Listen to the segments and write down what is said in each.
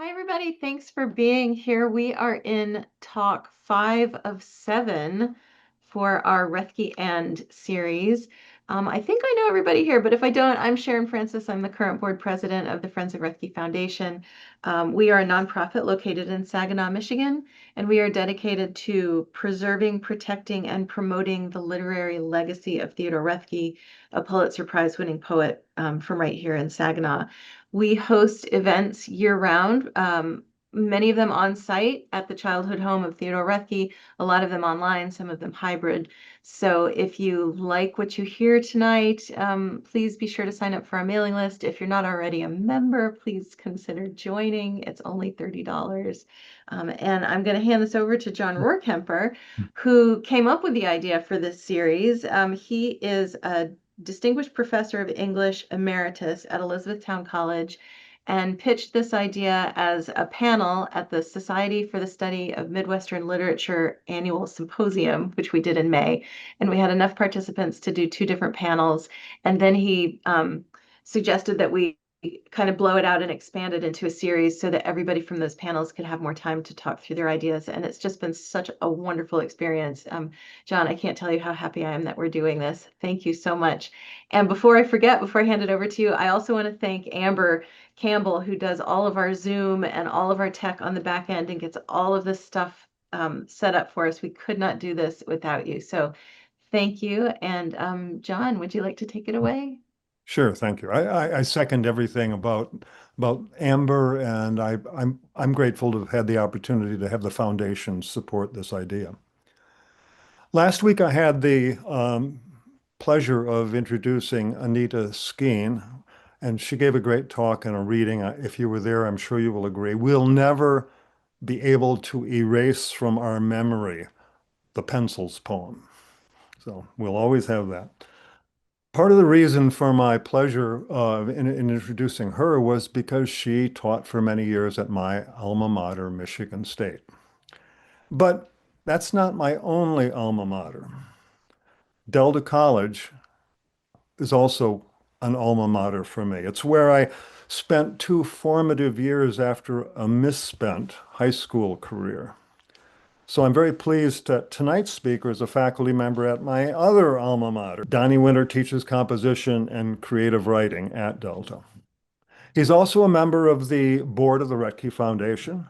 Hi, everybody. Thanks for being here. We are in talk 5 of 7 for our Roethke and series. I think I know everybody here, but if I don't, I'm Sherrin Francis. I'm the current board president of the Friends of Roethke Foundation. We are a nonprofit located in Saginaw, Michigan, and we are dedicated to preserving, protecting, and promoting the literary legacy of Theodore Roethke, a Pulitzer Prize winning poet from right here in Saginaw. We host events year-round, many of them on site at the childhood home of Theodore Roethke, a lot of them online, some of them hybrid. So if you like what you hear tonight, please be sure to sign up for our mailing list. If you're not already a member, please consider joining. It's only $30. And I'm going to hand this over to John Rohrkemper, who came up with the idea for this series. He is a distinguished professor of English emeritus at Elizabethtown College and pitched this idea as a panel at the Society for the Study of Midwestern Literature annual symposium, which we did in May. And we had enough participants to do 2 different panels. And then he suggested that we kind of blow it out and expand it into a series so that everybody from those panels could have more time to talk through their ideas. And it's just been such a wonderful experience. John, I can't tell you how happy I am that we're doing this. Thank you so much. And before I forget, before I hand it over to you, I also want to thank Amber Campbell, who does all of our Zoom and all of our tech on the back end and gets all of this stuff set up for us. We could not do this without you. So thank you. And John, would you like to take it away? Sure, thank you. I second everything about Amber, and I'm grateful to have had the opportunity to have the foundation support this idea. Last week, I had the pleasure of introducing Anita Skeen, and she gave a great talk and a reading. If you were there, I'm sure you will agree. We'll never be able to erase from our memory the pencils poem. So we'll always have that. Part of the reason for my pleasure in introducing her was because she taught for many years at my alma mater, Michigan State. But that's not my only alma mater. Delta College is also an alma mater for me. It's where I spent 2 formative years after a misspent high school career. So I'm very pleased that tonight's speaker is a faculty member at my other alma mater. Donny Winter teaches composition and creative writing at Delta. He's also a member of the board of the Roethke Foundation.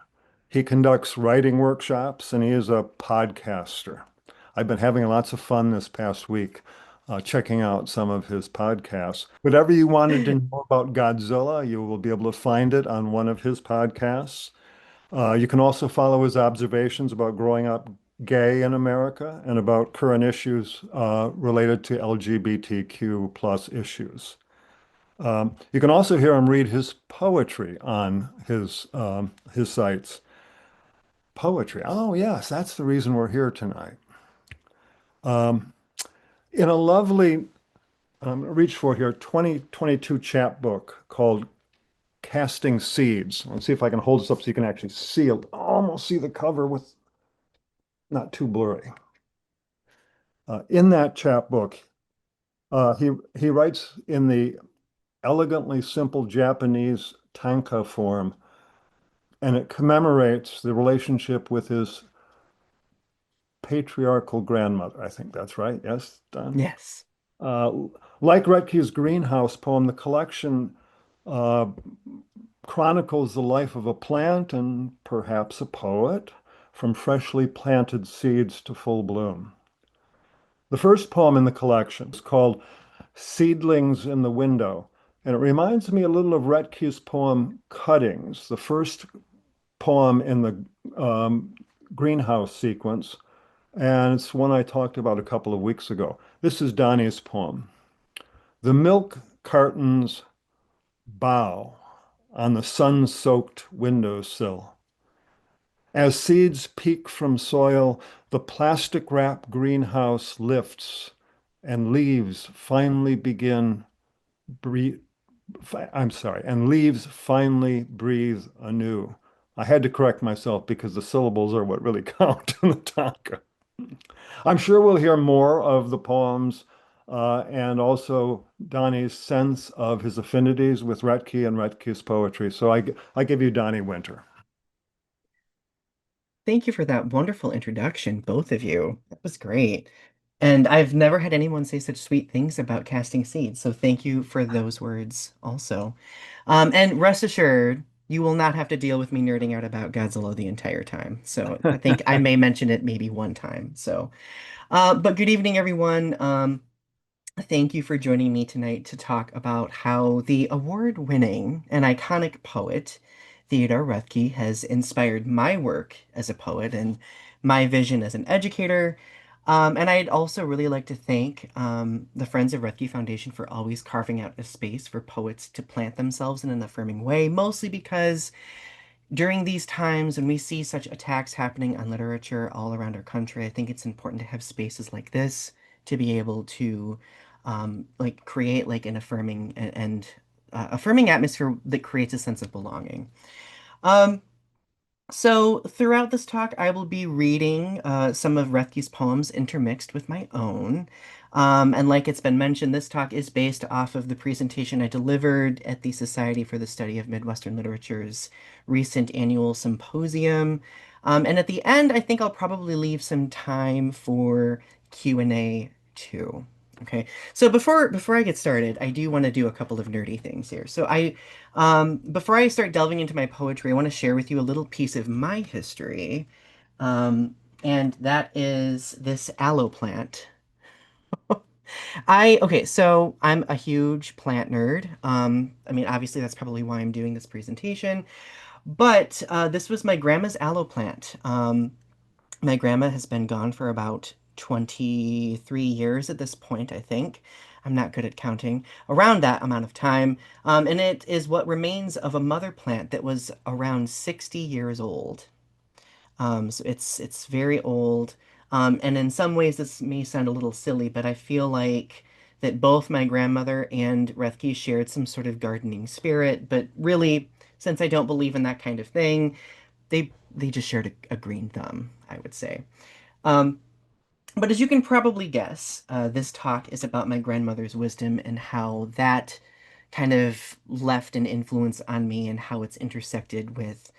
He conducts writing workshops and he is a podcaster. I've been having lots of fun this past week checking out some of his podcasts. Whatever you wanted to know about Godzilla, you will be able to find it on one of his podcasts. You can also follow his observations about growing up gay in America and about current issues related to LGBTQ plus issues. You can also hear him read his poetry on his sites. Poetry. Oh, yes, that's the reason we're here tonight. In a lovely, reach for here, 2022 chapbook called Casting Seeds. Let's see if I can hold this up so you can actually see it. Almost see the cover with not too blurry. In that chapbook, he writes in the elegantly simple Japanese tanka form, and it commemorates the relationship with his patriarchal grandmother. I think that's right. Yes, Don? Yes. Uh, like Roethke's greenhouse poem, the collection uh, chronicles the life of a plant and perhaps a poet from freshly planted seeds to full bloom. The first poem in the collection is called Seedlings in the Window, and it reminds me a little of Roethke's poem Cuttings, the first poem in the greenhouse sequence, and it's one I talked about a couple of weeks ago. This is Donny's poem. The milk cartons bow on the sun-soaked windowsill. As seeds peek from soil, the plastic wrap greenhouse lifts and leaves finally begin breathe. And leaves finally breathe anew. I had to correct myself because the syllables are what really count in the tanka. I'm sure we'll hear more of the poems and also Donny's sense of his affinities with Roethke and Roethke's poetry. So I give you Donny Winter. Thank you for that wonderful introduction, both of you. That was great. And I've never had anyone say such sweet things about casting seeds, so thank you for those words also. And rest assured, you will not have to deal with me nerding out about Godzilla the entire time. So I think I may mention it maybe one time. But good evening, everyone. Thank you for joining me tonight to talk about how the award-winning and iconic poet Theodore Roethke has inspired my work as a poet and my vision as an educator. And I'd also really like to thank the Friends of Roethke Foundation for always carving out a space for poets to plant themselves in an affirming way, mostly because during these times when we see such attacks happening on literature all around our country, I think it's important to have spaces like this to be able to like create like an affirming and affirming atmosphere that creates a sense of belonging. Um, so throughout this talk, I will be reading some of Roethke's poems intermixed with my own. And like it's been mentioned, this talk is based off of the presentation I delivered at the Society for the Study of Midwestern Literature's recent annual symposium. And at the end, I think I'll probably leave some time for Q&A too. Okay, so before I get started, I do want to do a couple of nerdy things here. Before I start delving into my poetry, I want to share with you a little piece of my history. And that is this aloe plant. Okay, so I'm a huge plant nerd. I mean, obviously that's probably why I'm doing this presentation, but this was my grandma's aloe plant. My grandma has been gone for about 23 years at this point, I think. I'm not good at counting. Around that amount of time. And it is what remains of a mother plant that was around 60 years old. So it's very old. And in some ways this may sound a little silly, but I feel like that both my grandmother and Rethke shared some sort of gardening spirit, but really, since I don't believe in that kind of thing, they just shared a green thumb, I would say. Um, but as you can probably guess, this talk is about my grandmother's wisdom and how that kind of left an influence on me and how it's intersected with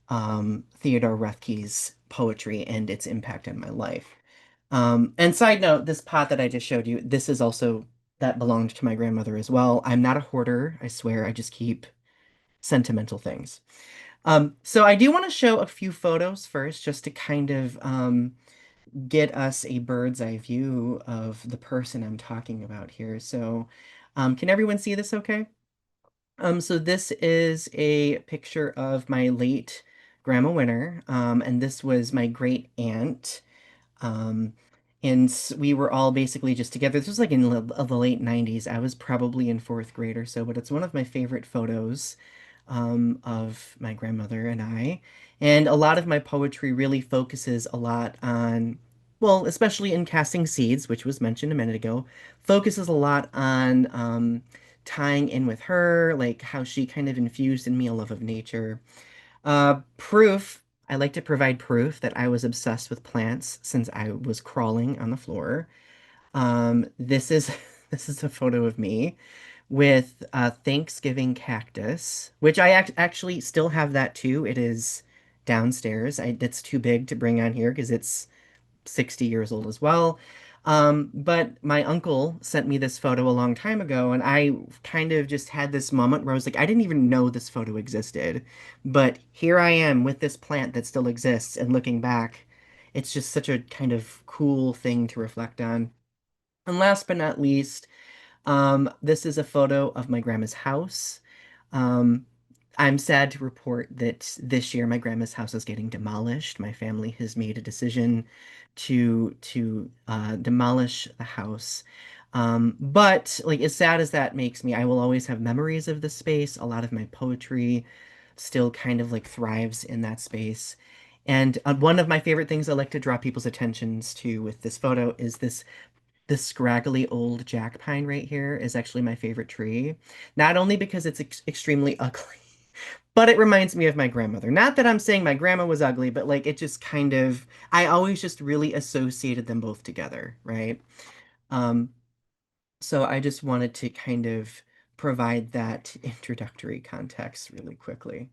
Theodore Roethke's poetry and its impact on my life. And side note, this pot that I just showed you, this is also that belonged to my grandmother as well. I'm not a hoarder, I swear. I just keep sentimental things. So I do want to show a few photos first, just to kind of get us a bird's eye view of the person I'm talking about here. Can everyone see this okay? So this is a picture of my late Grandma Winter, and this was my great aunt. Um, we were all basically just together. This was like in the late 90s. I was probably in fourth grade or so, but it's one of my favorite photos of my grandmother and I. And a lot of my poetry really focuses a lot on, well, especially in Casting Seeds, which was mentioned a minute ago, focuses a lot on tying in with her, like how she kind of infused in me a love of nature. Proof. I like to provide proof that I was obsessed with plants since I was crawling on the floor. This is this is a photo of me with a Thanksgiving cactus, which I actually still have that too. It is downstairs. It's too big to bring on here because it's 60 years old as well. But my uncle sent me this photo a long time ago, and I kind of just had this moment where I was like, I didn't even know this photo existed. But here I am with this plant that still exists, and looking back, it's just such a kind of cool thing to reflect on. And last but not least, this is a photo of my grandma's house. Um, I'm sad to report that this year my grandma's house is getting demolished. My family has made a decision to demolish the house. But like as sad as that makes me, I will always have memories of the space. A lot of my poetry still kind of like thrives in that space. And one of my favorite things I like to draw people's attentions to with this photo is this scraggly old jack pine right here is actually my favorite tree. Not only because it's extremely ugly, but it reminds me of my grandmother. Not that I'm saying my grandma was ugly, but like it just kind of, I always just really associated them both together, right? Um, So I just wanted to kind of provide that introductory context really quickly.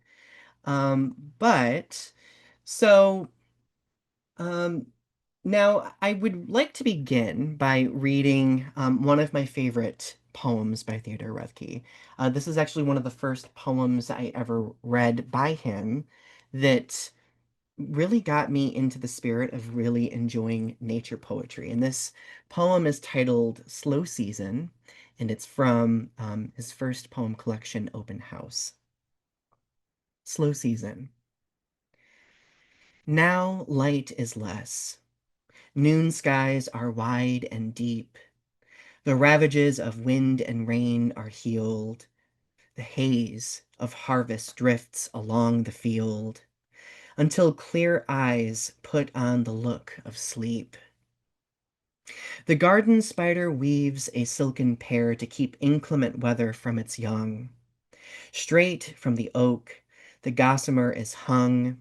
But so um, now I would like to begin by reading one of my favorite poems by Theodore Roethke. This is actually one of the first poems I ever read by him that really got me into the spirit of really enjoying nature poetry. And this poem is titled Slow Season, and it's from his first poem collection, Open House. Slow Season. Now light is less. Noon skies are wide and deep. The ravages of wind and rain are healed. The haze of harvest drifts along the field until clear eyes put on the look of sleep. The garden spider weaves a silken pair to keep inclement weather from its young. Straight from the oak, the gossamer is hung.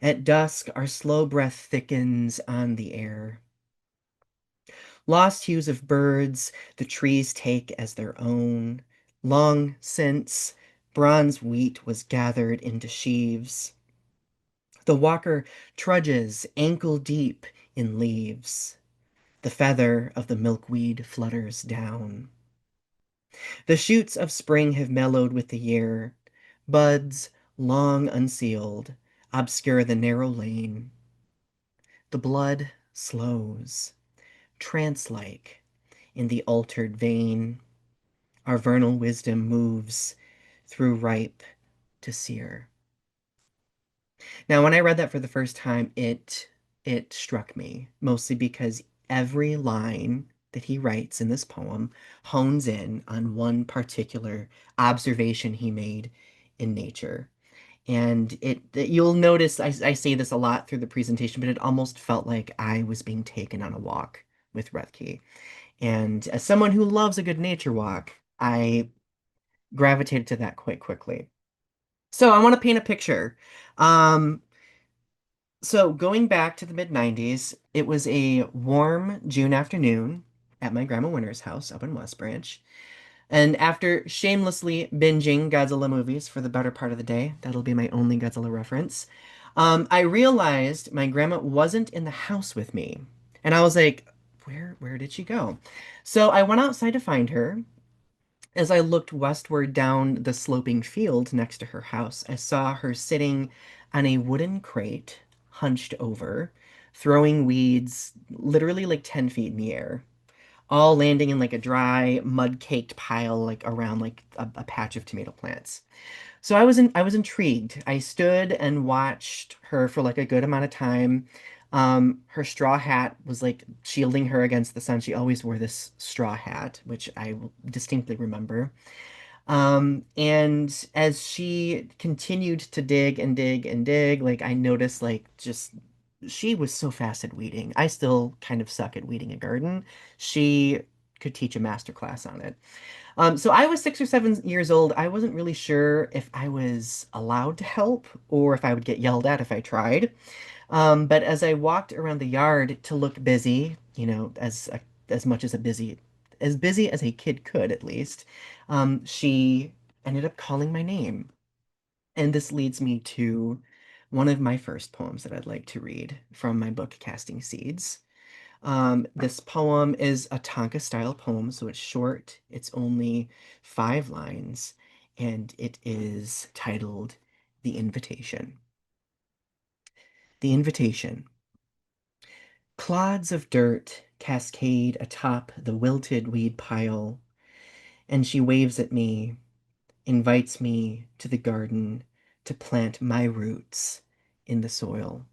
At dusk, our slow breath thickens on the air. Lost hues of birds the trees take as their own. Long since, bronze wheat was gathered into sheaves. The walker trudges ankle deep in leaves. The feather of the milkweed flutters down. The shoots of spring have mellowed with the year. Buds, long unsealed, obscure the narrow lane. The blood slows, trance-like, in the altered vein. Our vernal wisdom moves through ripe to sear. Now, when I read that for the first time, it struck me, mostly because every line that he writes in this poem hones in on one particular observation he made in nature. And you'll notice I say this a lot through the presentation, but it almost felt like I was being taken on a walk with Roethke. And as someone who loves a good nature walk, I gravitated to that quite quickly. So I want to paint a picture. Um, So going back to the mid 90s, it was a warm June afternoon at my grandma Winter's house up in West Branch. And after shamelessly binging Godzilla movies for the better part of the day, that'll be my only Godzilla reference, I realized my grandma wasn't in the house with me. And I was like, where did she go? So I went outside to find her. As I looked westward down the sloping field next to her house, I saw her sitting on a wooden crate, hunched over, throwing weeds literally like 10 feet in the air, all landing in like a dry, mud-caked pile like around like a patch of tomato plants. So I was intrigued. I stood and watched her for like a good amount of time. Her straw hat was like shielding her against the sun. She always wore this straw hat, which I will distinctly remember. And as she continued to dig and dig and dig, like I noticed like just she was so fast at weeding. I still kind of suck at weeding a garden. She could teach a master class on it. So I was 6 or 7 years old. I wasn't really sure if I was allowed to help or if I would get yelled at if I tried. But as I walked around the yard to look busy, as much as busy as a kid could at least, she ended up calling my name. And this leads me to one of my first poems that I'd like to read from my book, Casting Seeds. This poem is a tanka style poem, so it's short, it's only 5 lines, and it is titled The Invitation. The Invitation. Clods of dirt cascade atop the wilted weed pile, and she waves at me, invites me to the garden to plant my roots in the soil.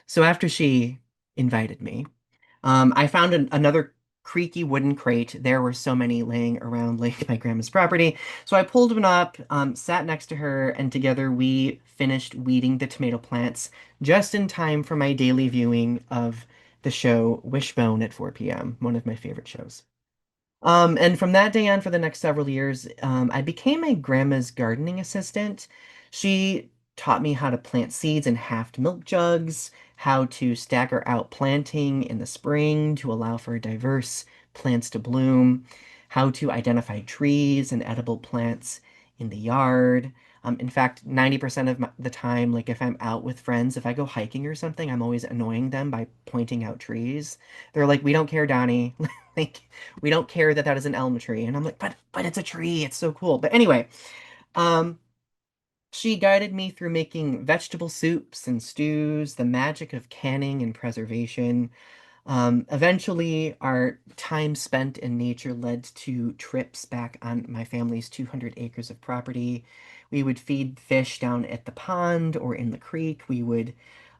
So after she invited me, I found another creaky wooden crate. There were so many laying around like my grandma's property. So I pulled one up, sat next to her, and together we finished weeding the tomato plants just in time for my daily viewing of the show Wishbone at 4 p.m., one of my favorite shows. And from that day on, for the next several years, I became my grandma's gardening assistant. She taught me how to plant seeds in halved milk jugs, how to stagger out planting in the spring to allow for diverse plants to bloom, how to identify trees and edible plants in the yard. In fact, 90% of the time, like if I'm out with friends, if I go hiking or something, I'm always annoying them by pointing out trees. They're like, "We don't care, Donnie. Like, we don't care that that is an elm tree." And I'm like, "But it's a tree. It's so cool." But anyway, um, she guided me through making vegetable soups and stews, the magic of canning and preservation. Eventually, our time spent in nature led to trips back on my family's 200 acres of property. We would feed fish down at the pond or in the creek. We would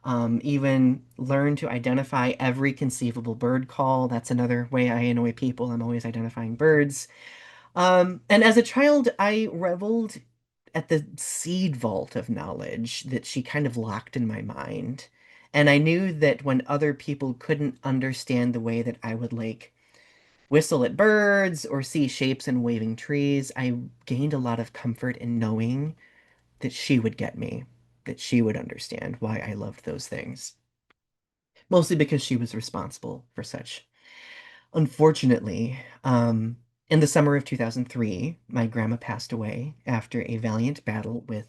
even learn to identify every conceivable bird call. That's another way I annoy people. I'm always identifying birds. And as a child, I reveled at the seed vault of knowledge that she kind of locked in my mind. And I knew that when other people couldn't understand the way that I would like whistle at birds or see shapes in waving trees, I gained a lot of comfort in knowing that she would get me, that she would understand why I loved those things. Mostly because she was responsible for such. Unfortunately, in the summer of 2003, my grandma passed away after a valiant battle with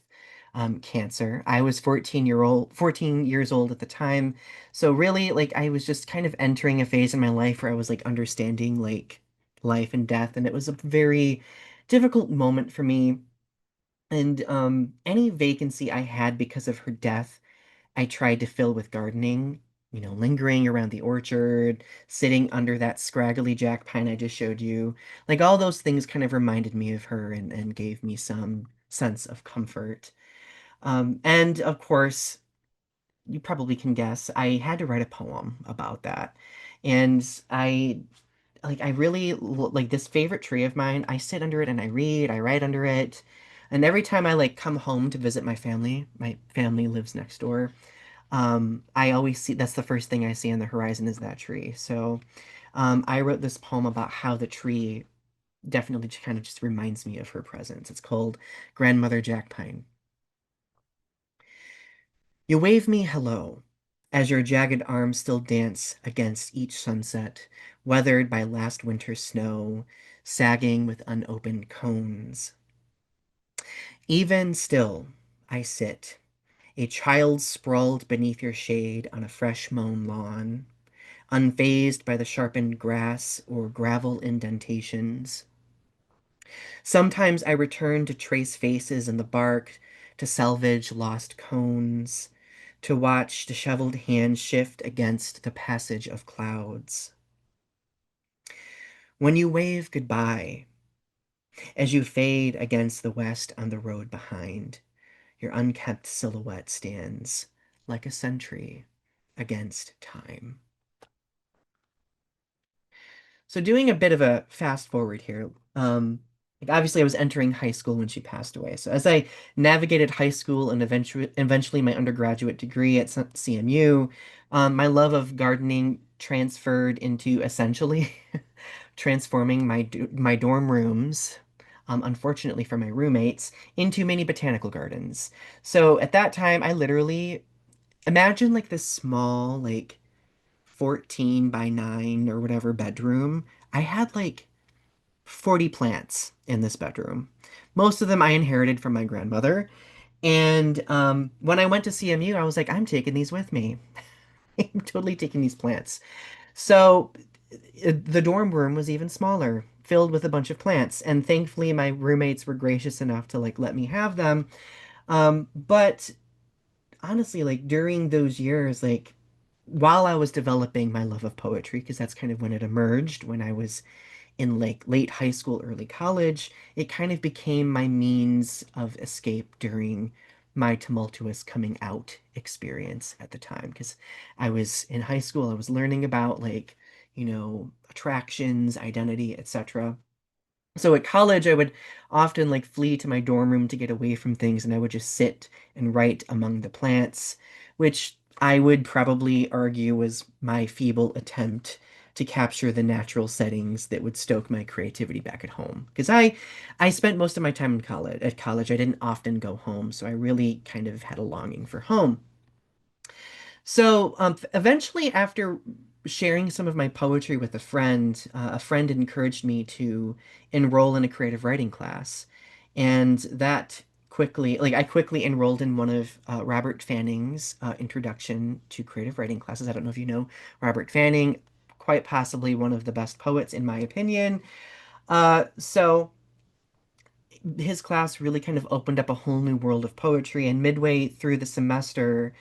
cancer. I was 14 years old at the time. So really, like, I was just kind of entering a phase in my life where I was like understanding like life and death, and it was a very difficult moment for me. And any vacancy I had because of her death, I tried to fill with gardening, lingering around the orchard, sitting under that scraggly jack pine I just showed you. Like all those things kind of reminded me of her and gave me some sense of comfort. And of course, you probably can guess, I had to write a poem about that. And I really like this favorite tree of mine. I sit under it and I read, I write under it. And every time I like come home to visit my family lives next door. I always see that's the first thing I see on the horizon is that tree. So, I wrote this poem about how the tree definitely kind of just reminds me of her presence. It's called Grandmother Jack Pine. You wave me hello as your jagged arms still dance against each sunset, weathered by last winter's snow, sagging with unopened cones. Even still, I sit, a child sprawled beneath your shade on a fresh mown lawn, unfazed by the sharpened grass or gravel indentations. Sometimes I return to trace faces in the bark, to salvage lost cones, to watch disheveled hands shift against the passage of clouds. When you wave goodbye, as you fade against the west on the road behind, your unkempt silhouette stands like a sentry against time. So doing a bit of a fast forward here, like obviously I was entering high school when she passed away. So as I navigated high school and eventually my undergraduate degree at CMU, my love of gardening transferred into essentially transforming my dorm rooms, unfortunately for my roommates, into mini botanical gardens. So at that time, I literally imagine like this small like 14 by 9 or whatever bedroom. I had like 40 plants in this bedroom. Most of them I inherited from my grandmother. And when I went to CMU, I was like, I'm taking these with me. I'm totally taking these plants. So the dorm room was even smaller, filled with a bunch of plants. And thankfully, my roommates were gracious enough to like let me have them. But honestly, like during those years, like while I was developing my love of poetry, because that's kind of when it emerged, when I was in like late high school, early college, it kind of became my means of escape during my tumultuous coming out experience at the time. Because I was in high school, I was learning about like, attractions, identity, etc. So at college, I would often like flee to my dorm room to get away from things, and I would just sit and write among the plants, which I would probably argue was my feeble attempt to capture the natural settings that would stoke my creativity back at home. Because I spent most of my time in college. At college, I didn't often go home, so I really kind of had a longing for home. So eventually, after sharing some of my poetry with a friend encouraged me to enroll in a creative writing class, and that quickly, like I quickly enrolled in one of Robert Fanning's introduction to creative writing classes. I don't know if you know Robert Fanning, quite possibly one of the best poets in my opinion. So his class really kind of opened up a whole new world of poetry. And midway through the semester,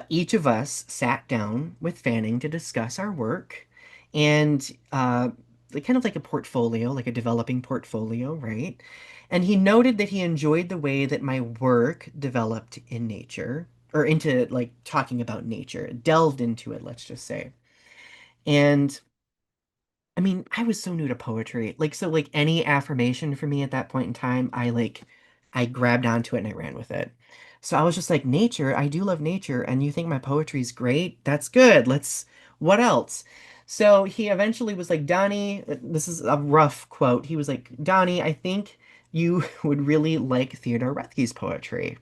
each of us sat down with Fanning to discuss our work and kind of like a portfolio, like a developing portfolio, right? And he noted that he enjoyed the way that my work developed in nature, or into like talking about nature, delved into it, let's just say. And I mean, I was so new to poetry. Like, so like any affirmation for me at that point in time, I grabbed onto it and I ran with it. So I was just like, nature, I do love nature, and you think my poetry's great? That's good. What else? So he eventually was like, Donny, this is a rough quote. He was like, Donny, I think you would really like Theodore Roethke's poetry.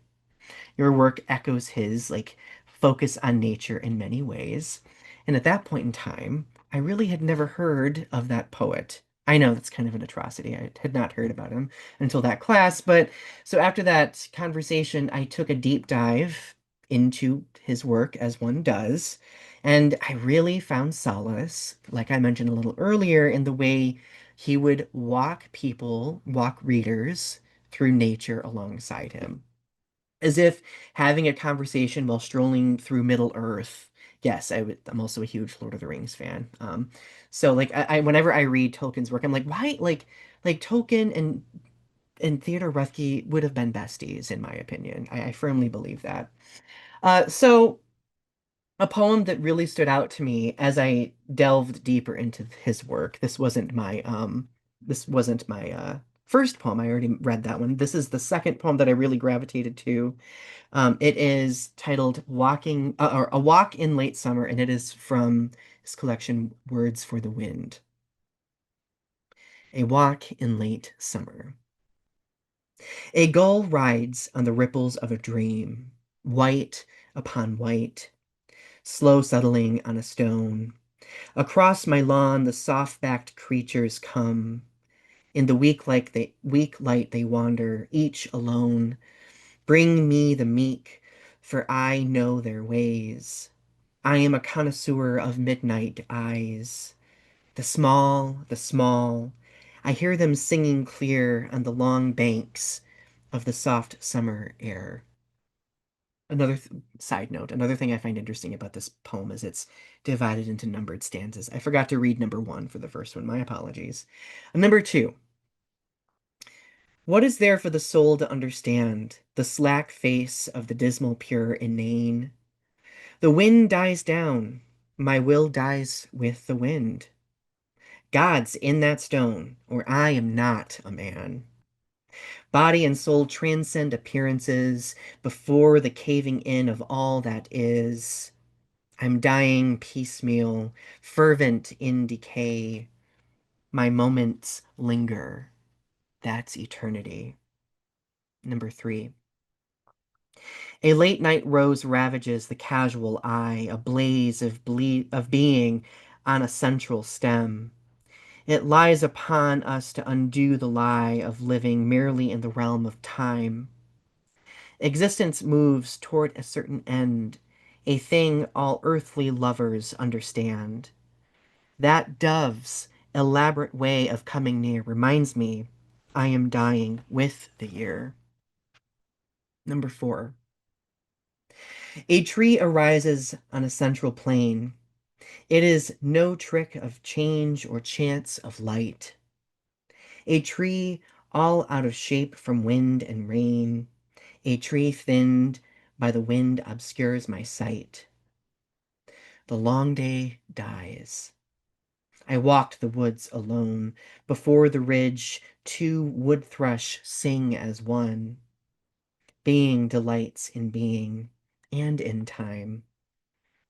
Your work echoes his, like, focus on nature in many ways. And at that point in time, I really had never heard of that poet. I know that's kind of an atrocity. I had not heard about him until that class. But so after that conversation, I took a deep dive into his work as one does. And I really found solace, like I mentioned a little earlier, in the way he would walk readers through nature alongside him, as if having a conversation while strolling through Middle Earth. Yes, I'm also a huge Lord of the Rings fan. So like whenever I read Tolkien's work, I'm like, why like Tolkien and Theodore Roethke would have been besties in my opinion. I firmly believe that. So a poem that really stood out to me as I delved deeper into his work. This wasn't my first poem. I already read that one. This is the second poem that I really gravitated to. It is titled "Walking" or "A Walk in Late Summer," and it is from his collection "Words for the Wind." A walk in late summer. A gull rides on the ripples of a dream, white upon white, slow settling on a stone. Across my lawn, the soft-backed creatures come. In the weak light they wander, each alone. Bring me the meek, for I know their ways. I am a connoisseur of midnight eyes. The small, I hear them singing clear on the long banks of the soft summer air. Side note, another thing I find interesting about this poem is it's divided into numbered stanzas. I forgot to read number one for the first one. My apologies. Number two. What is there for the soul to understand? The slack face of the dismal pure inane. The wind dies down. My will dies with the wind. God's in that stone, or I am not a man. Body and soul transcend appearances before the caving in of all that is. I'm dying piecemeal, fervent in decay. My moments linger. That's eternity. Number three. A late night rose ravages the casual eye, a blaze of being on a central stem. It lies upon us to undo the lie of living merely in the realm of time. Existence moves toward a certain end, a thing all earthly lovers understand. That dove's elaborate way of coming near reminds me I am dying with the year. Number four. A tree arises on a central plain. It is no trick of change or chance of light. A tree all out of shape from wind and rain. A tree thinned by the wind obscures my sight. The long day dies. I walked the woods alone. Before the ridge, two wood thrush sing as one. Being delights in being and in time.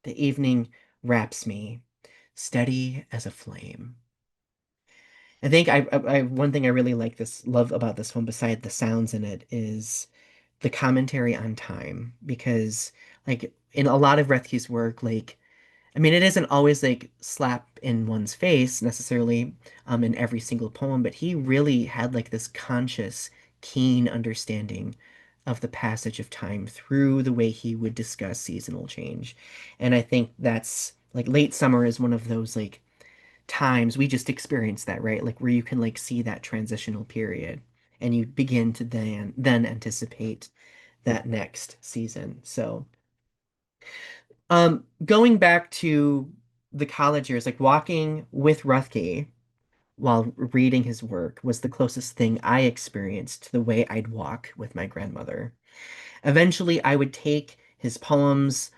The evening wraps me, steady as a flame. I think one thing I really love about this one, beside the sounds in it, is the commentary on time. Because, like, in a lot of Roethke's work, like, I mean, it isn't always like slap in one's face necessarily in every single poem, but he really had like this conscious, keen understanding of the passage of time through the way he would discuss seasonal change. And I think that's like late summer is one of those like times we just experience that, right? Like where you can like see that transitional period and you begin to then anticipate that next season. So going back to the college years, like walking with Roethke while reading his work was the closest thing I experienced to the way I'd walk with my grandmother. Eventually, I would take his poems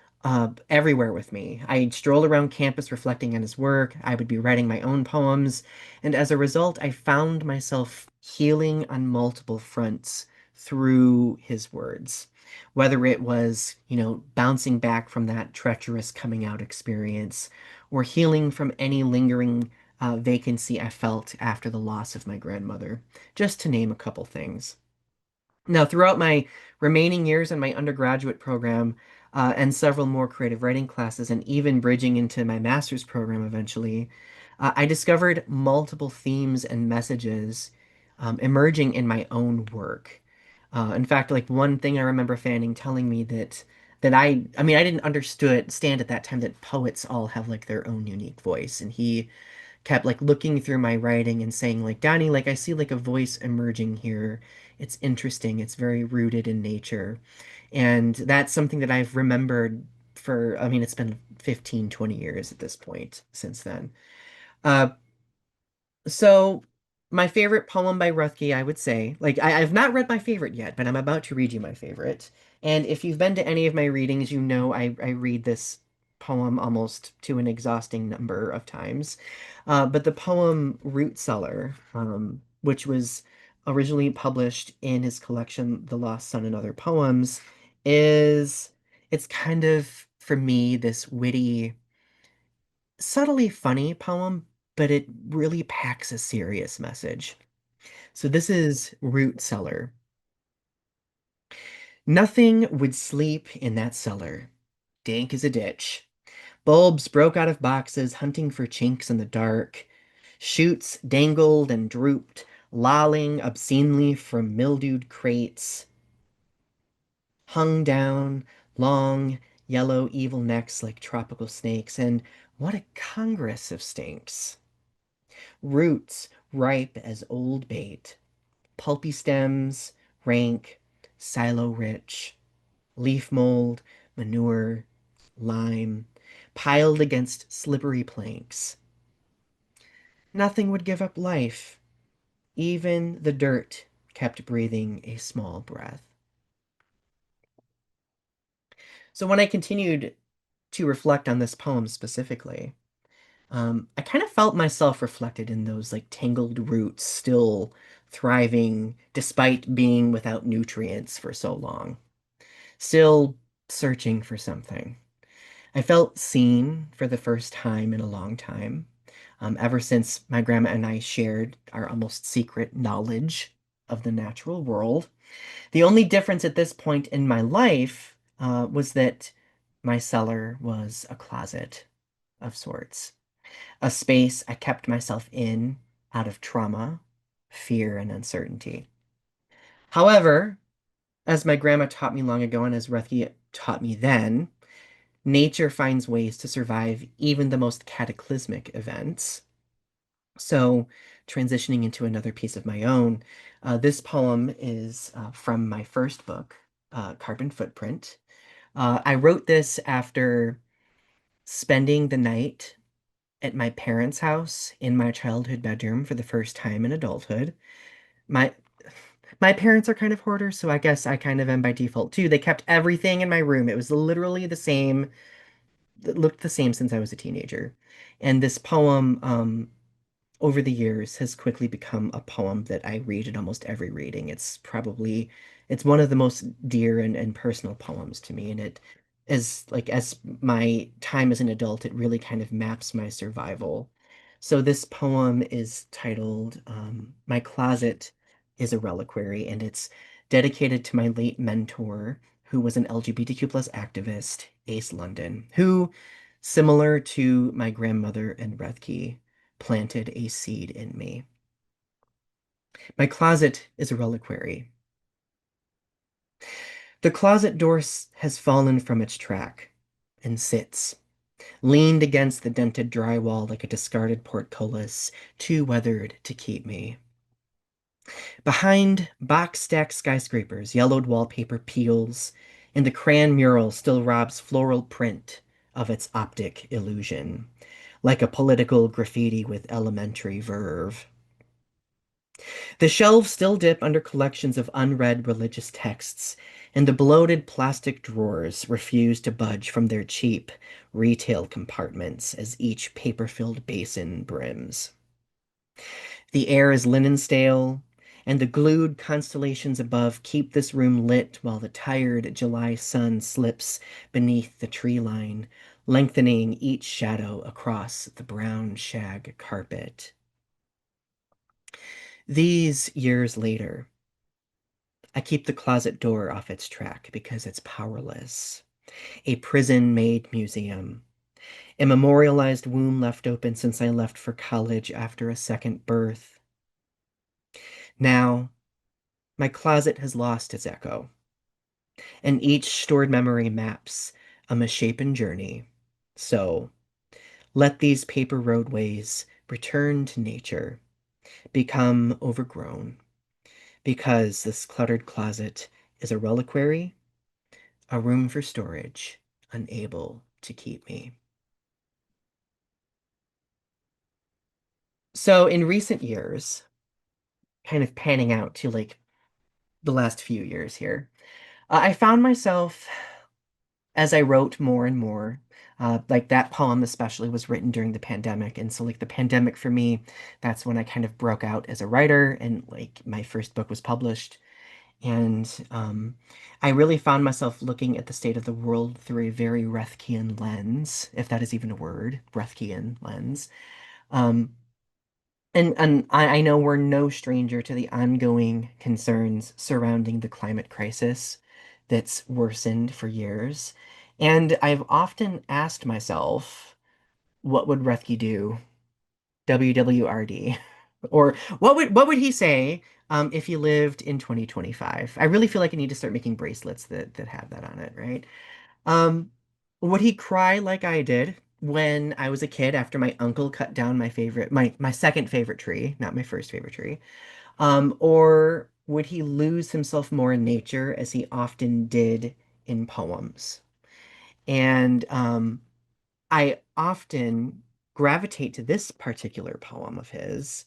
everywhere with me. I'd stroll around campus reflecting on his work. I would be writing my own poems. And as a result, I found myself healing on multiple fronts through his words. Whether it was, bouncing back from that treacherous coming out experience or healing from any lingering vacancy I felt after the loss of my grandmother, just to name a couple things. Now, throughout my remaining years in my undergraduate program and several more creative writing classes, and even bridging into my master's program eventually, I discovered multiple themes and messages emerging in my own work. In fact, like one thing I remember Fanning telling me that I mean, I didn't understand at that time that poets all have like their own unique voice, and he kept like looking through my writing and saying like, Donny, like I see like a voice emerging here. It's interesting. It's very rooted in nature. And that's something that I've remembered for, I mean, it's been 15, 20 years at this point since then. Uh, so my favorite poem by Roethke, I would say, like I've not read my favorite yet, but I'm about to read you my favorite. And if you've been to any of my readings, you know I read this poem almost to an exhausting number of times. But the poem Root Cellar, which was originally published in his collection The Lost Son and Other Poems, is it's kind of for me this witty subtly funny poem, but it really packs a serious message. So this is Root Cellar. Nothing would sleep in that cellar, dank as a ditch. Bulbs broke out of boxes, hunting for chinks in the dark. Shoots dangled and drooped, lolling obscenely from mildewed crates. Hung down, long, yellow, evil necks like tropical snakes, and what a congress of stinks. Roots ripe as old bait, pulpy stems, rank, silo rich, leaf mold, manure, lime, piled against slippery planks. Nothing would give up life. Even the dirt kept breathing a small breath. So when I continued to reflect on this poem specifically, I kind of felt myself reflected in those like tangled roots still thriving despite being without nutrients for so long, still searching for something. I felt seen for the first time in a long time, ever since my grandma and I shared our almost secret knowledge of the natural world. The only difference at this point in my life was that my cellar was a closet of sorts, a space I kept myself in out of trauma, fear, and uncertainty. However, as my grandma taught me long ago, and as Roethke taught me then, nature finds ways to survive even the most cataclysmic events. So, transitioning into another piece of my own, this poem is from my first book, Carbon Footprint. I wrote this after spending the night at my parents' house in my childhood bedroom for the first time in adulthood. My my parents are kind of hoarders, so I guess I kind of am by default too. They kept everything in my room. It was literally the same, it looked the same since I was a teenager. And this poem, over the years has quickly become a poem that I read at almost every reading. It's one of the most dear and personal poems to me. And it is like, as my time as an adult, it really kind of maps my survival. So this poem is titled, My Closet is a Reliquary, and it's dedicated to my late mentor, who was an LGBTQ plus activist Ace London, who, similar to my grandmother and Roethke, planted a seed in me. My closet is a reliquary. The closet door has fallen from its track and sits, leaned against the dented drywall like a discarded portcullis, too weathered to keep me. Behind box-stacked skyscrapers, yellowed wallpaper peels, and the crayon mural still robs floral print of its optic illusion, like a political graffiti with elementary verve. The shelves still dip under collections of unread religious texts, and the bloated plastic drawers refuse to budge from their cheap retail compartments as each paper-filled basin brims. The air is linen stale, and the glued constellations above keep this room lit while the tired July sun slips beneath the tree line, lengthening each shadow across the brown shag carpet. These years later, I keep the closet door off its track because it's powerless. A prison-made museum. A memorialized womb left open since I left for college after a second birth. Now, my closet has lost its echo, and each stored memory maps a misshapen journey. So, let these paper roadways return to nature, become overgrown, because this cluttered closet is a reliquary, a room for storage, unable to keep me. So, in recent years, kind of panning out to like the last few years here, I found myself as I wrote more and more, like that poem especially was written during the pandemic. And so, like, the pandemic for me, that's when I kind of broke out as a writer and like my first book was published. And I really found myself looking at the state of the world through a very Roethkean lens, if that is even a word, Roethkean lens. Um, and I know we're no stranger to the ongoing concerns surrounding the climate crisis that's worsened for years. And I've often asked myself, what would Roethke do? WWRD. Or what would he say if he lived in 2025? I really feel like I need to start making bracelets that have that on it, right? Um, would he cry like I did when I was a kid after my uncle cut down my second favorite tree, not my first favorite tree? Or would he lose himself more in nature as he often did in poems? And I often gravitate to this particular poem of his.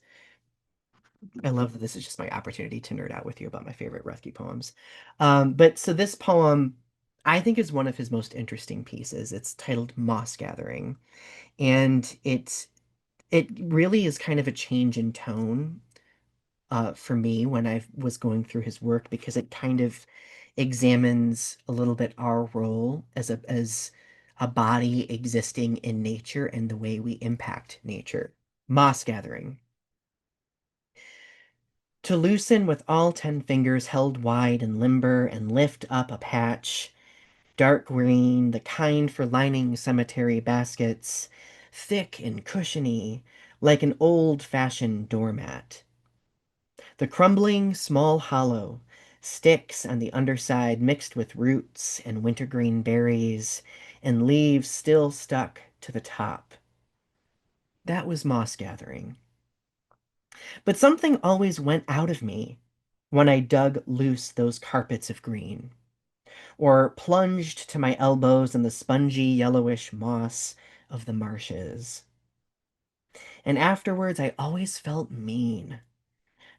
I love that this is just my opportunity to nerd out with you about my favorite Roethke poems. But so this poem, I think, is one of his most interesting pieces. It's titled Moss Gathering, and it really is kind of a change in tone for me when I was going through his work because it kind of examines a little bit our role as a body existing in nature and the way we impact nature. Moss Gathering. To loosen with all 10 fingers held wide and limber and lift up a patch, dark green, the kind for lining cemetery baskets, thick and cushiony, like an old-fashioned doormat. The crumbling small hollow, sticks on the underside mixed with roots and wintergreen berries, and leaves still stuck to the top. That was moss gathering. But something always went out of me when I dug loose those carpets of green, or plunged to my elbows in the spongy yellowish moss of the marshes. And afterwards I always felt mean,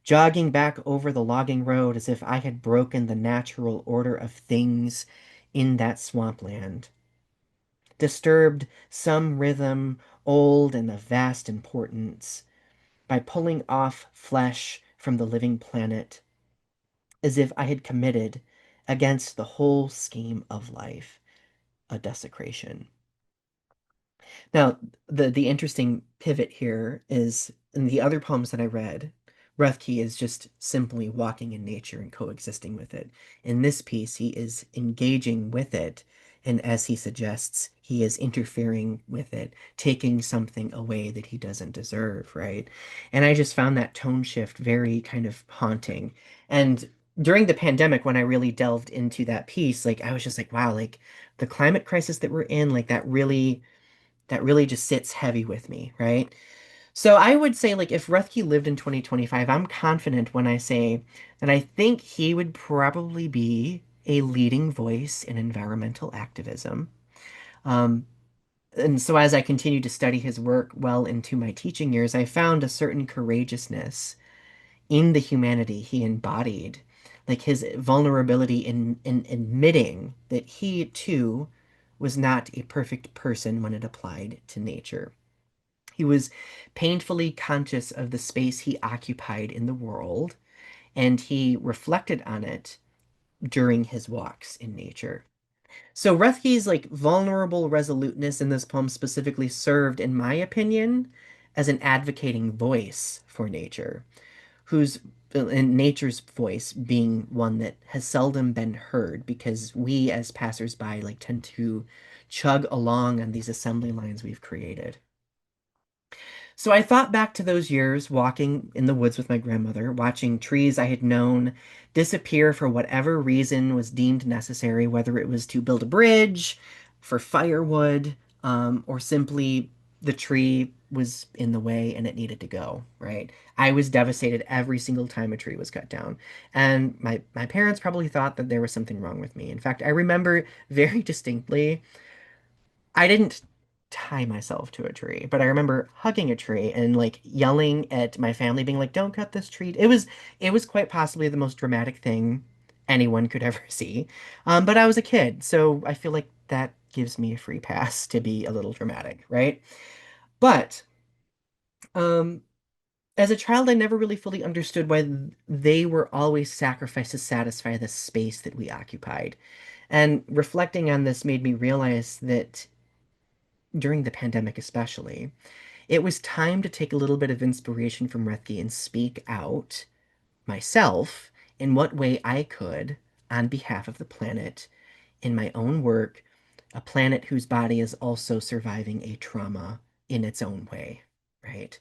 jogging back over the logging road as if I had broken the natural order of things in that swampland, disturbed some rhythm old and of vast importance by pulling off flesh from the living planet, as if I had committed against the whole scheme of life a desecration. Now, the interesting pivot here is in the other poems that I read, Roethke is just simply walking in nature and coexisting with it. In this piece, he is engaging with it And as he suggests, he is interfering with it, taking something away that he doesn't deserve, right? And I just found that tone shift very kind of haunting. And during the pandemic, when I really delved into that piece, like I was just like, wow, like the climate crisis that we're in, like that really just sits heavy with me, right? So I would say, like, if Roethke lived in 2025, I'm confident when I say that I think he would probably be a leading voice in environmental activism. Um, and so as I continued to study his work well into my teaching years, I found a certain courageousness in the humanity he embodied, like his vulnerability in admitting that he too was not a perfect person when it applied to nature. He was painfully conscious of the space he occupied in the world, and he reflected on it during his walks in nature. So Roethke's like vulnerable resoluteness in this poem specifically served, in my opinion, as an advocating voice for nature, whose and nature's voice being one that has seldom been heard because we as passersby like tend to chug along on these assembly lines we've created. So I thought back to those years walking in the woods with my grandmother, watching trees I had known disappear for whatever reason was deemed necessary, whether it was to build a bridge, for firewood, or simply the tree was in the way and it needed to go, right? I was devastated every single time a tree was cut down. And my parents probably thought that there was something wrong with me. In fact, I remember very distinctly I didn't tie myself to a tree, but I remember hugging a tree and like yelling at my family, being like, "Don't cut this tree." It was quite possibly the most dramatic thing anyone could ever see. But I was a kid, so I feel like that gives me a free pass to be a little dramatic, right? But um, as a child, I never really fully understood why they were always sacrificed to satisfy the space that we occupied. And reflecting on this made me realize that during the pandemic, especially, it was time to take a little bit of inspiration from Roethke and speak out myself in what way I could on behalf of the planet in my own work, a planet whose body is also surviving a trauma in its own way, right?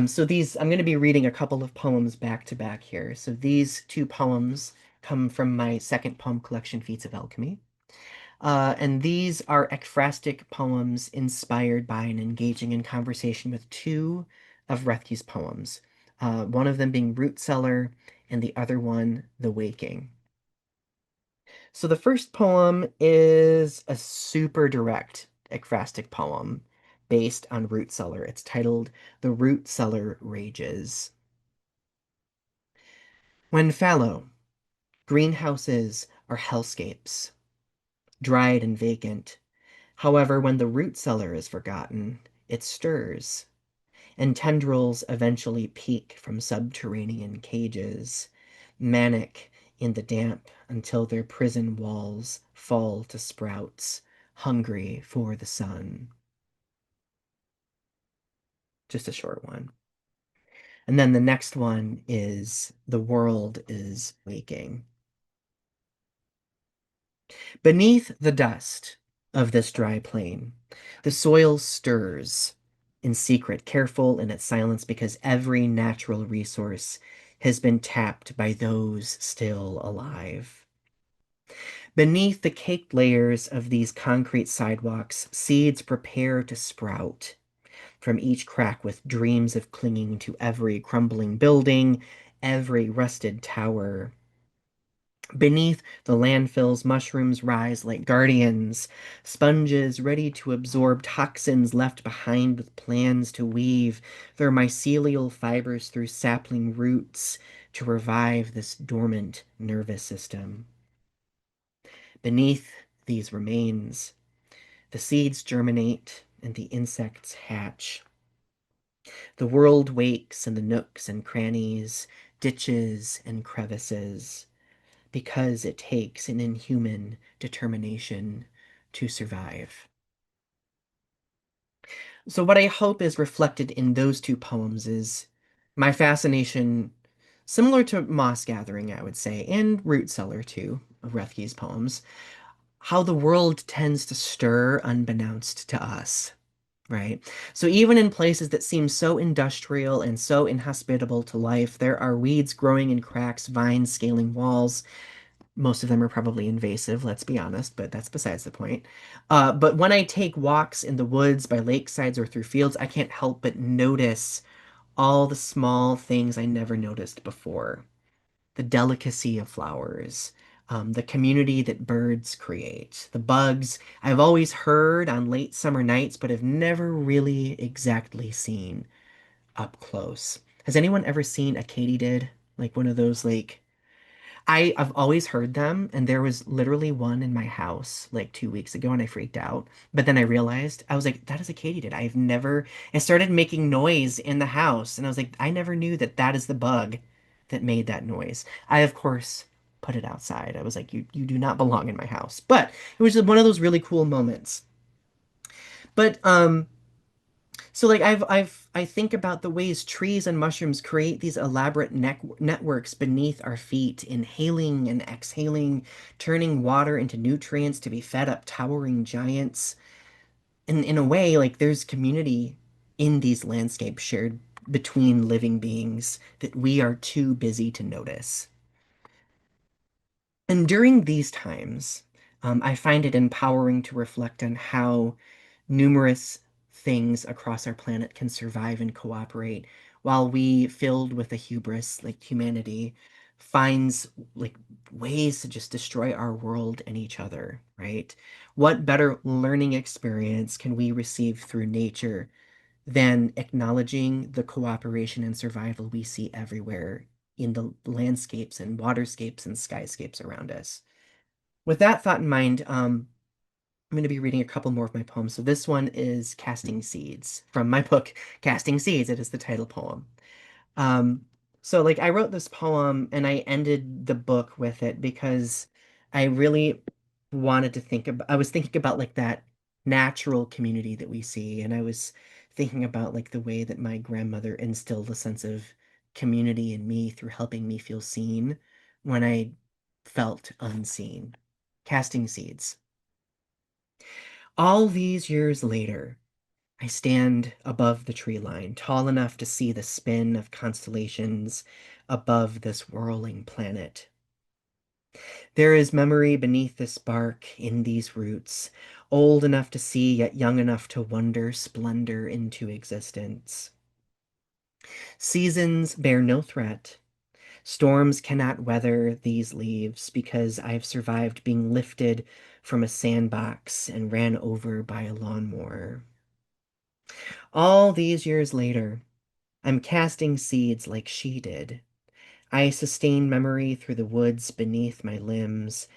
So I'm going to be reading a couple of poems back to back here. So these two poems come from my second poem collection, Feats of Alchemy. And these are ekphrastic poems inspired by and engaging in conversation with two of Roethke's poems, one of them being Root Cellar and the other one, The Waking. So the first poem is a super direct ekphrastic poem based on Root Cellar. It's titled The Root Cellar Rages. When fallow, greenhouses are hellscapes, dried and vacant. However, when the root cellar is forgotten, it stirs, and tendrils eventually peek from subterranean cages, manic in the damp until their prison walls fall to sprouts, hungry for the sun. Just a short one. And then the next one is The World is Waking. Beneath the dust of this dry plain, the soil stirs in secret, careful in its silence because every natural resource has been tapped by those still alive. Beneath the caked layers of these concrete sidewalks, seeds prepare to sprout from each crack with dreams of clinging to every crumbling building, every rusted tower. Beneath the landfills, mushrooms rise like guardians, sponges ready to absorb toxins left behind with plans to weave their mycelial fibers through sapling roots to revive this dormant nervous system. Beneath these remains, the seeds germinate and the insects hatch. The world wakes in the nooks and crannies, ditches and crevices, because it takes an inhuman determination to survive. So, what I hope is reflected in those two poems is my fascination, similar to Moss Gathering, I would say, and Root Cellar too, of Roethke's poems, how the world tends to stir unbeknownst to us, right? So even in places that seem so industrial and so inhospitable to life, there are weeds growing in cracks, vines scaling walls. Most of them are probably invasive, let's be honest, but that's besides the point. But when I take walks in the woods, by lakesides, or through fields, I can't help but notice all the small things I never noticed before. The delicacy of flowers, the community that birds create, the bugs I've always heard on late summer nights, but have never really exactly seen up close. Has anyone ever seen a katydid? Like one of those like I've always heard them, and there was literally one in my house like 2 weeks ago, and I freaked out. But then I realized I was like, that is a katydid. I've never. It started making noise in the house, and I was like, I never knew that that is the bug that made that noise. I of course put it outside. I was like, you do not belong in my house. But it was just one of those really cool moments. But so like I think about the ways trees and mushrooms create these elaborate networks beneath our feet, inhaling and exhaling, turning water into nutrients to be fed up towering giants. And in a way, like there's community in these landscapes shared between living beings that we are too busy to notice. And during these times, I find it empowering to reflect on how numerous things across our planet can survive and cooperate while we, filled with a hubris like humanity, finds like ways to just destroy our world and each other, right? What better learning experience can we receive through nature than acknowledging the cooperation and survival we see everywhere in the landscapes and waterscapes and skyscapes around us? With that thought in mind, I'm going to be reading a couple more of my poems. So this one is Casting Seeds from my book, Casting Seeds. It is the title poem. Um, so like I wrote this poem and I ended the book with it because I really wanted to think about, I was thinking about like that natural community that we see. And I was thinking about like the way that my grandmother instilled a sense of community in me through helping me feel seen when I felt unseen. Casting Seeds. All these years later, I stand above the tree line, tall enough to see the spin of constellations above this whirling planet. There is memory beneath this bark, in these roots, old enough to see, yet young enough to wonder splendor into existence. Seasons bear no threat. Storms cannot weather these leaves because I've survived being lifted from a sandbox and ran over by a lawnmower. All these years later, I'm casting seeds like she did. I sustain memory through the woods beneath my limbs,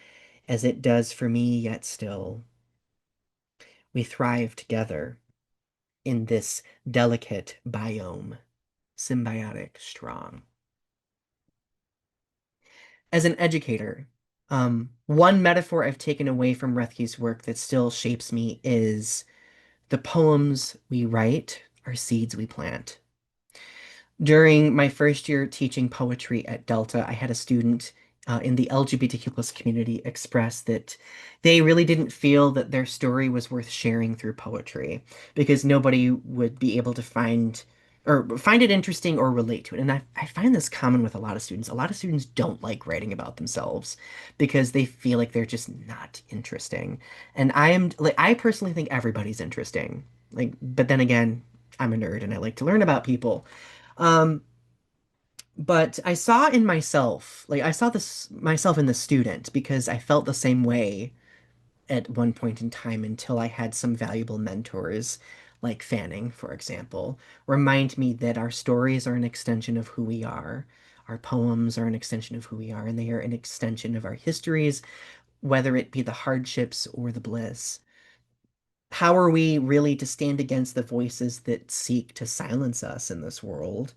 as it does for me yet still. We thrive together in this delicate biome, symbiotic strong. As an educator, one metaphor I've taken away from Roethke's work that still shapes me is the poems we write are seeds we plant. During my first year teaching poetry at Delta, I had a student in the LGBTQ plus community express that they really didn't feel that their story was worth sharing through poetry because nobody would be able to find it interesting or relate to it. And I find this common with a lot of students. A lot of students don't like writing about themselves because they feel like they're just not interesting. And I am like I personally think everybody's interesting. Like, but then again, I'm a nerd and I like to learn about people. Um, but I saw in myself, like I saw this myself in the student because I felt the same way at one point in time until I had some valuable mentors, like Fanning, for example, remind me that our stories are an extension of who we are. Our poems are an extension of who we are, and they are an extension of our histories, whether it be the hardships or the bliss. How are we really to stand against the voices that seek to silence us in this world?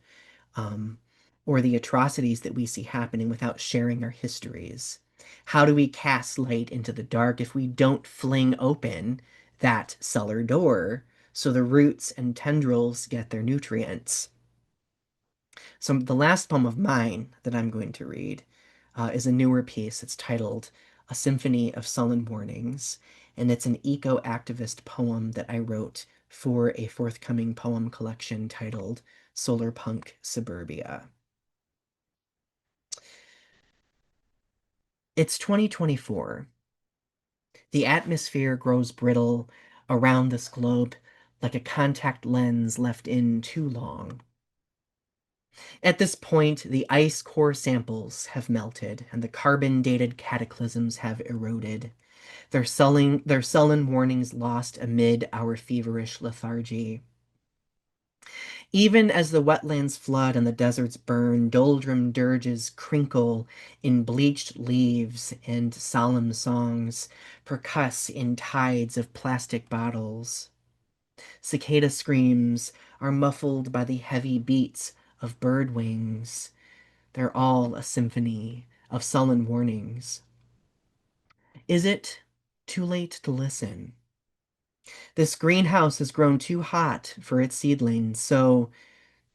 um, or the atrocities that we see happening without sharing our histories? How do we cast light into the dark if we don't fling open that cellar door so the roots and tendrils get their nutrients? So, the last poem of mine that I'm going to read is a newer piece. It's titled a symphony of sullen warnings, and it's an eco-activist poem that I wrote for a forthcoming poem collection titled Solar Punk Suburbia. It's 2024. The atmosphere grows brittle around this globe like a contact lens left in too long. At this point, the ice core samples have melted and the carbon-dated cataclysms have eroded, their sullen warnings lost amid our feverish lethargy. Even as the wetlands flood and the deserts burn, doldrum dirges crinkle in bleached leaves, and solemn songs percuss in tides of plastic bottles. Cicada screams are muffled by the heavy beats of bird wings. They're all a symphony of sullen warnings. Is it too late to listen? This greenhouse has grown too hot for its seedlings, so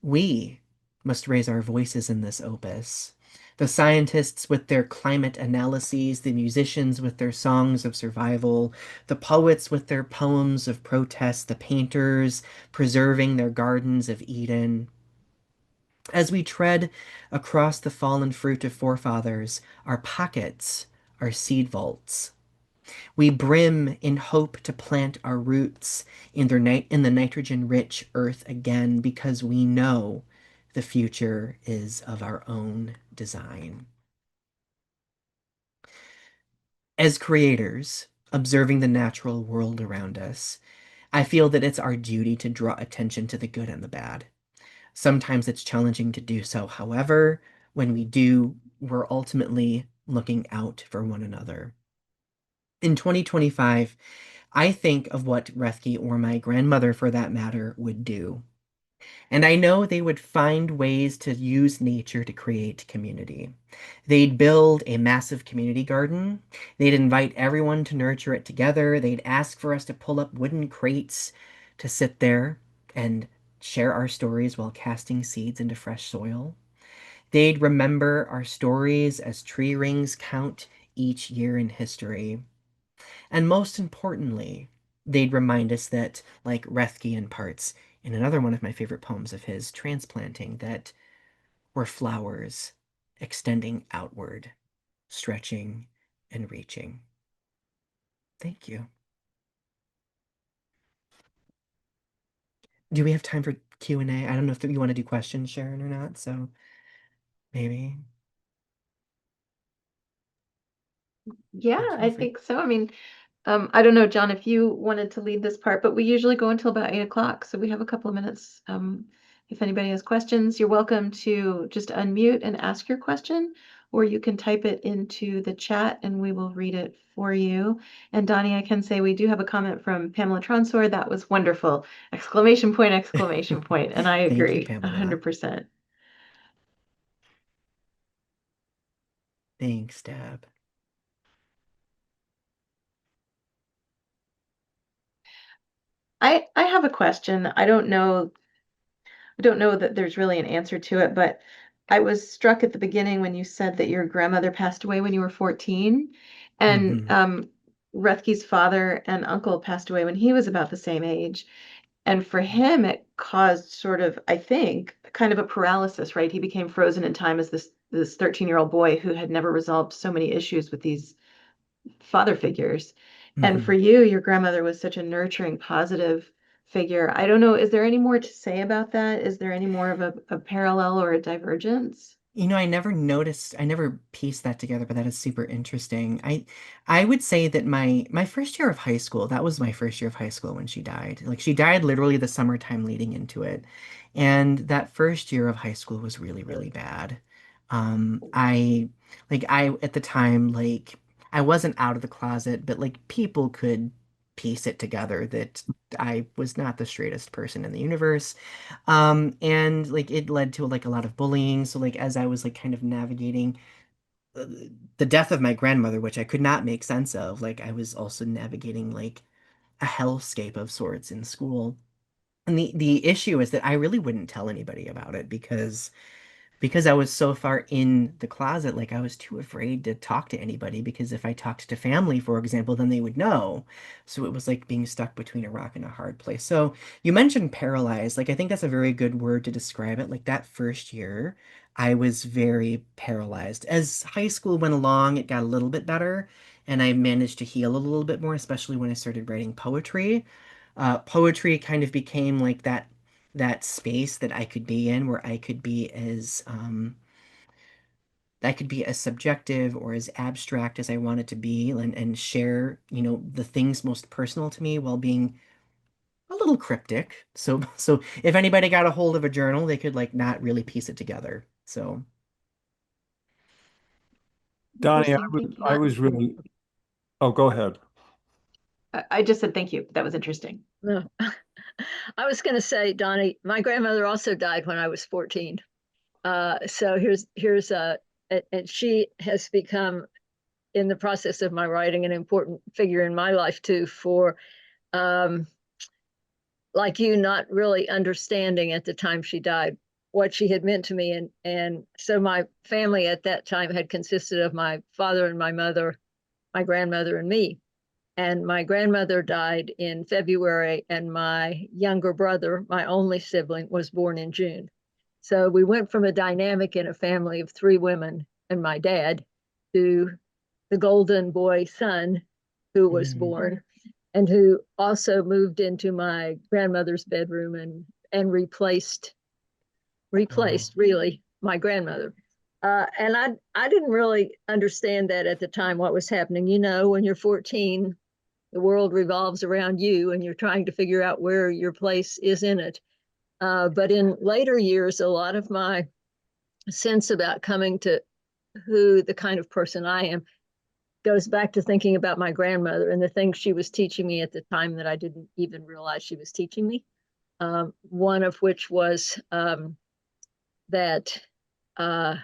we must raise our voices in this opus. The scientists with their climate analyses, the musicians with their songs of survival, the poets with their poems of protest, the painters preserving their gardens of Eden. As we tread across the fallen fruit of forefathers, our pockets are seed vaults. We brim in hope to plant our roots in the nitrogen-rich earth again because we know the future is of our own design. As creators, observing the natural world around us, I feel that it's our duty to draw attention to the good and the bad. Sometimes it's challenging to do so. However, when we do, we're ultimately looking out for one another. In 2025, I think of what Roethke or my grandmother, for that matter, would do. And I know they would find ways to use nature to create community. They'd build a massive community garden. They'd invite everyone to nurture it together. They'd ask for us to pull up wooden crates to sit there and share our stories while casting seeds into fresh soil. They'd remember our stories as tree rings count each year in history. And most importantly, they'd remind us that, like Roethke in parts, in another one of my favorite poems of his, Transplanting, that we're flowers extending outward, stretching and reaching. Thank you. Do we have time for Q&A? I don't know if you want to do questions, Sherrin, or not, so maybe. Yeah, Thank you I for... think so. I mean, I don't know, John, if you wanted to lead this part, but we usually go until about 8 o'clock, so we have a couple of minutes. If anybody has questions, you're welcome to just unmute and ask your question, or you can type it into the chat and we will read it for you. And Donnie, I can say we do have a comment from Pamela Tronsor. That was wonderful! Exclamation point, exclamation point. And I Thank you, agree, Pamela. 100%. Thanks, Deb. I have a question. I don't know that there's really an answer to it, but I was struck at the beginning when you said that your grandmother passed away when you were 14, and Hmm. Ruthke's father and uncle passed away when he was about the same age. And for him, it caused sort of, I think, kind of a paralysis, right? He became frozen in time as this 13-year-old boy who had never resolved so many issues with these father figures. And for Hmm. you, your grandmother was such a nurturing, positive figure. I don't know, is there any more to say about that? Is there any more of a parallel or a divergence? I never pieced that together, but that is super interesting. I would say that my first year of high school, that was my first year of high school when she died. Like she died literally the summertime leading into it. And that first year of high school was really, really bad. I at the time, like I wasn't out of the closet, but like people could piece it together that I was not the straightest person in the universe. And like it led to like a lot of bullying. So like as I was like kind of navigating uh, the death of my grandmother, which I could not make sense of, like I was also navigating like a hellscape of sorts in school. And the issue is that I really wouldn't tell anybody about it because because I was so far in the closet, like I was too afraid to talk to anybody because if I talked to family, for example, then they would know. So it was like being stuck between a rock and a hard place. So you mentioned paralyzed. Like I think that's a very good word to describe it. Like that first year, I was very paralyzed. As high school went along, it got a little bit better and I managed to heal a little bit more, especially when I started writing poetry. Poetry kind of became like that space that I could be in where I could be as subjective or as abstract as I wanted to be and share, the things most personal to me while being a little cryptic. So if anybody got a hold of a journal, they could like not really piece it together. So Donnie, Interesting. Thank you. I was really, oh, go ahead. I just said thank you. That was interesting. No. I was going to say, Donnie, my grandmother also died when I was 14. So here's and she has become in the process of my writing an important figure in my life too. For um, like you, not really understanding at the time she died what she had meant to me, and so my family at that time had consisted of my father and my mother, my grandmother, and me. And my grandmother died in February, and my younger brother, my only sibling, was born in June. So we went from a dynamic in a family of three women and my dad to the golden boy son who was mm, born and who also moved into my grandmother's bedroom and oh, replaced really my grandmother. And I didn't really understand that at the time what was happening. You know, when you're 14, the world revolves around you and you're trying to figure out where your place is in it. But in later years, a lot of my sense about coming to who the kind of person I am goes back to thinking about my grandmother and the things she was teaching me at the time that I didn't even realize she was teaching me. One of which was that uh,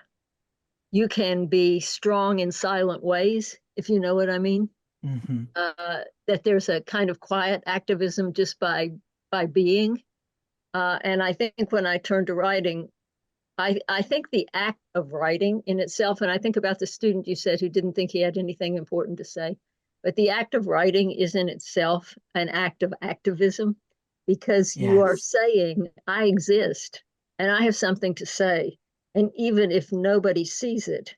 you can be strong in silent ways, if you know what I mean. hmm That there's a kind of quiet activism just by being. And I think when I turned to writing, I think the act of writing in itself, and I think about the student you said who didn't think he had anything important to say, but the act of writing is in itself an act of activism because you are yes. saying, I exist and I have something to say. And even if nobody sees it,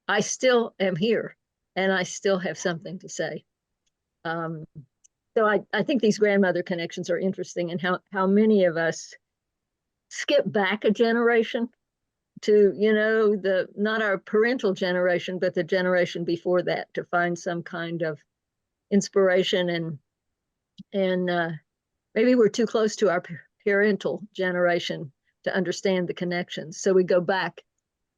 I still am here and I still have something to say. Um, so I think these grandmother connections are interesting and how many of us skip back a generation to, the not our parental generation, but the generation before that to find some kind of inspiration and maybe we're too close to our parental generation to understand the connections. So we go back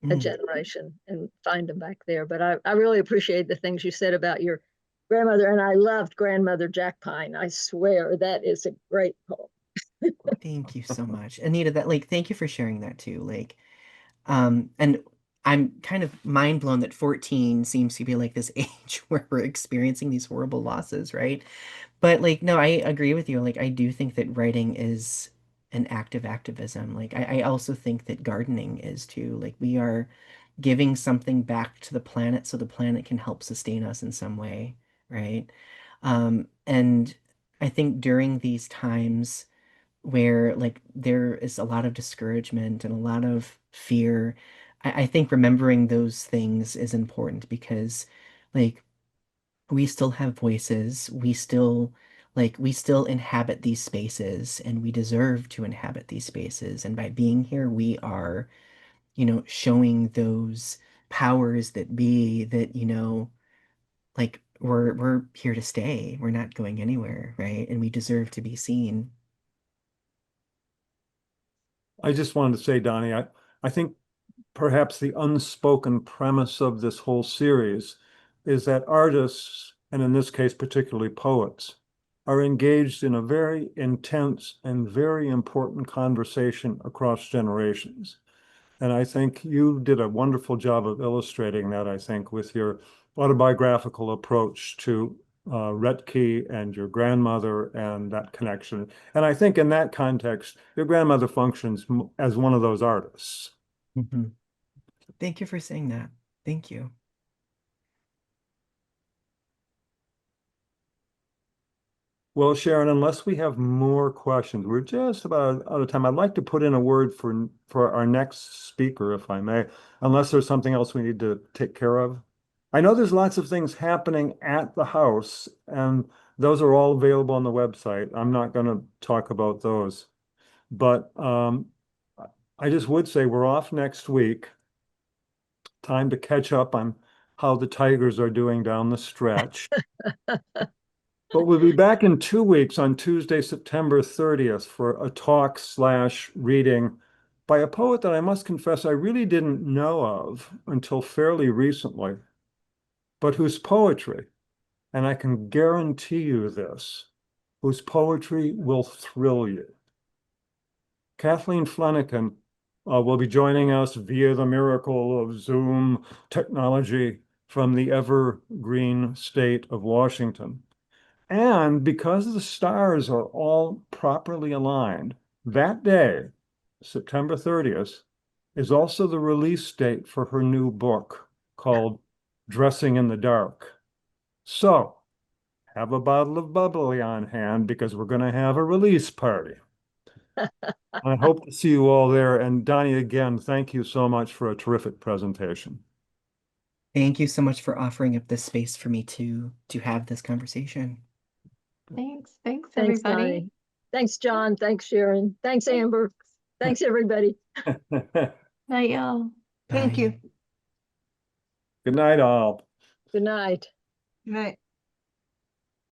a Mm. generation and find them back there. But I really appreciate the things you said about your grandmother. And I loved Grandmother Jack Pine. I swear that is a great poem. Thank you so much. Anita, that like thank you for sharing that too. And I'm kind of mind blown that 14 seems to be like this age where we're experiencing these horrible losses, right? But like, no, I agree with you. Like, I do think that writing is an act of activism. Like, I also think that gardening is too. Like, we are giving something back to the planet so the planet can help sustain us in some way, right? And I think during these times, where like there is a lot of discouragement and a lot of fear. I think remembering those things is important because like we still have voices, we still inhabit these spaces and we deserve to inhabit these spaces. And by being here, we are, showing those powers that be that, like we're here to stay. We're not going anywhere, right? And we deserve to be seen. I just wanted to say, Donnie, I think perhaps the unspoken premise of this whole series is that artists, and in this case, particularly poets, are engaged in a very intense and very important conversation across generations. And I think you did a wonderful job of illustrating that, I think, with your autobiographical approach to Roethke and your grandmother and that connection. And I think in that context, your grandmother functions as one of those artists. Mhm. Thank you for saying that. Thank you. Well, Sherrin, unless we have more questions, we're just about out of time. I'd like to put in a word for our next speaker, if I may, unless there's something else we need to take care of. I know there's lots of things happening at the house, and those are all available on the website. I'm not going to talk about those, but I just would say we're off next week. Time to catch up on how the Tigers are doing down the stretch. But we'll be back in 2 weeks on Tuesday, September 30th for a talk/reading by a poet that I must confess I really didn't know of until fairly recently, but whose poetry, and I can guarantee you this, whose poetry will thrill you. Kathleen Flanagan will be joining us via the miracle of Zoom technology from the evergreen state of Washington. And because the stars are all properly aligned, that day, September 30th, is also the release date for her new book called Dressing in the Dark. So have a bottle of bubbly on hand because we're going to have a release party. I hope to see you all there. And Donny, again, thank you so much for a terrific presentation. Thank you so much for offering up this space for me to have this conversation. Thanks, Thanks, everybody. Donny. Thanks, John. Thanks, Sherrin. Thanks, Amber. Thanks, everybody. Night, y'all. Thank you. Bye. Good night, all. Good night. Good night.